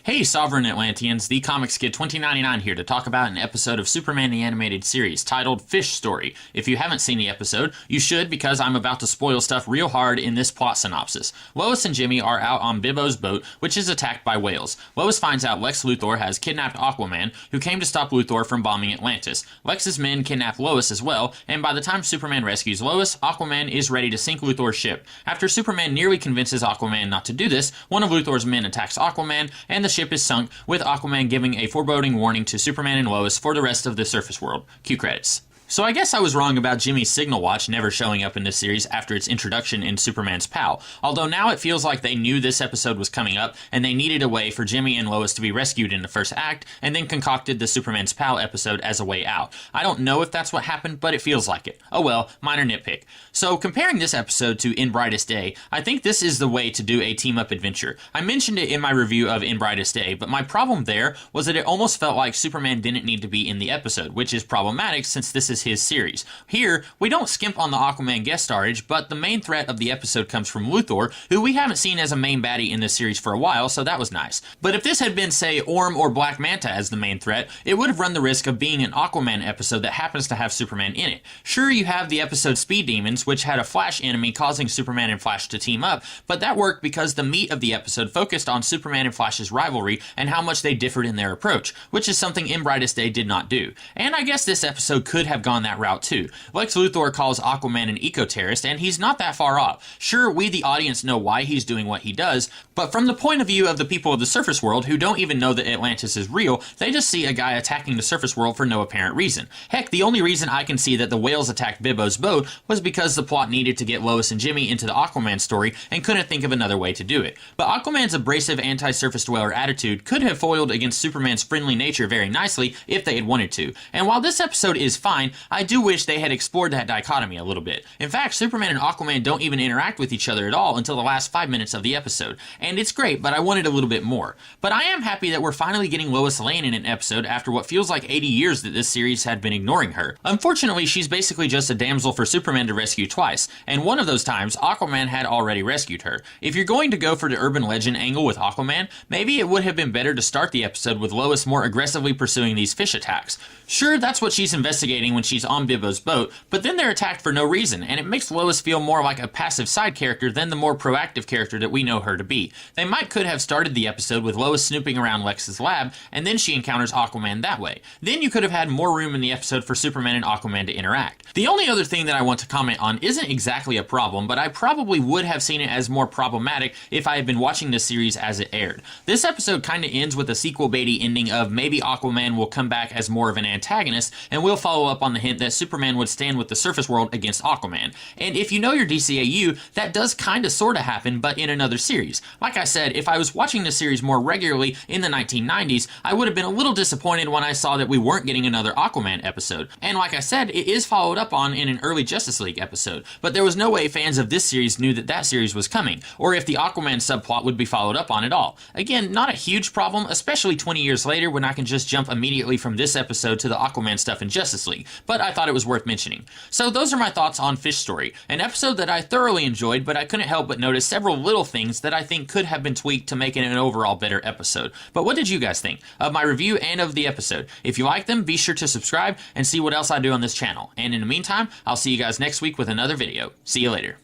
Hey Sovereign Atlanteans, the Comics Kid 2099 here to talk about an episode of Superman the Animated Series titled Fish Story. If you haven't seen the episode, you should because I'm about to spoil stuff real hard in this plot synopsis. Lois and Jimmy are out on Bibbo's boat, which is attacked by whales. Lois finds out Lex Luthor has kidnapped Aquaman, who came to stop Luthor from bombing Atlantis. Lex's men kidnap Lois as well, and by the time Superman rescues Lois, Aquaman is ready to sink Luthor's ship. After Superman nearly convinces Aquaman not to do this, one of Luthor's men attacks Aquaman, and the ship is sunk, with Aquaman giving a foreboding warning to Superman and Lois for the rest of the surface world. Cue credits. So I guess I was wrong about Jimmy's Signal Watch never showing up in this series after its introduction in Superman's PAL, although now it feels like they knew this episode was coming up and they needed a way for Jimmy and Lois to be rescued in the first act and then concocted the Superman's PAL episode as a way out. I don't know if that's what happened, but it feels like it. Oh well, minor nitpick. So comparing this episode to In Brightest Day, I think this is the way to do a team-up adventure. I mentioned it in my review of In Brightest Day, but my problem there was that it almost felt like Superman didn't need to be in the episode, which is problematic since this is his series. Here, we don't skimp on the Aquaman guest starage, but the main threat of the episode comes from Luthor, who we haven't seen as a main baddie in this series for a while, so that was nice. But if this had been, say, Orm or Black Manta as the main threat, it would have run the risk of being an Aquaman episode that happens to have Superman in it. Sure, you have the episode Speed Demons, which had a Flash enemy causing Superman and Flash to team up, but that worked because the meat of the episode focused on Superman and Flash's rivalry and how much they differed in their approach, which is something In Brightest Day did not do. And I guess this episode could have gone that route too. Lex Luthor calls Aquaman an eco-terrorist, and he's not that far off. Sure, we the audience know why he's doing what he does, but from the point of view of the people of the surface world who don't even know that Atlantis is real, they just see a guy attacking the surface world for no apparent reason. Heck, the only reason I can see that the whales attacked Bibbo's boat was because the plot needed to get Lois and Jimmy into the Aquaman story and couldn't think of another way to do it. But Aquaman's abrasive anti-surface dweller attitude could have foiled against Superman's friendly nature very nicely if they had wanted to. And while this episode is fine, I do wish they had explored that dichotomy a little bit. In fact, Superman and Aquaman don't even interact with each other at all until the last 5 minutes of the episode. And it's great, but I wanted a little bit more. But I am happy that we're finally getting Lois Lane in an episode after what feels like 80 years that this series had been ignoring her. Unfortunately, she's basically just a damsel for Superman to rescue twice, and one of those times, Aquaman had already rescued her. If you're going to go for the urban legend angle with Aquaman, maybe it would have been better to start the episode with Lois more aggressively pursuing these fish attacks. Sure, that's what she's investigating when she's on Bibbo's boat, but then they're attacked for no reason, and it makes Lois feel more like a passive side character than the more proactive character that we know her to be. They could have started the episode with Lois snooping around Lex's lab, and then she encounters Aquaman that way. Then you could have had more room in the episode for Superman and Aquaman to interact. The only other thing that I want to comment on isn't exactly a problem, but I probably would have seen it as more problematic if I had been watching this series as it aired. This episode kinda ends with a sequel-baity ending of maybe Aquaman will come back as more of an antagonist, and we'll follow up on the hint that Superman would stand with the surface world against Aquaman. And if you know your DCAU, that does kinda sorta happen, but in another series. Like I said, if I was watching this series more regularly in the 1990s, I would have been a little disappointed when I saw that we weren't getting another Aquaman episode. And like I said, it is followed up on in an early Justice League episode, but there was no way fans of this series knew that that series was coming, or if the Aquaman subplot would be followed up on at all. Again, not a huge problem, especially 20 years later when I can just jump immediately from this episode to the Aquaman stuff in Justice League, but I thought it was worth mentioning. So those are my thoughts on Fish Story, an episode that I thoroughly enjoyed, but I couldn't help but notice several little things that I think could have been tweaked to make it an overall better episode. But what did you guys think of my review and of the episode? If you like them, be sure to subscribe and see what else I do on this channel. And in the meantime, I'll see you guys next week with another video. See you later.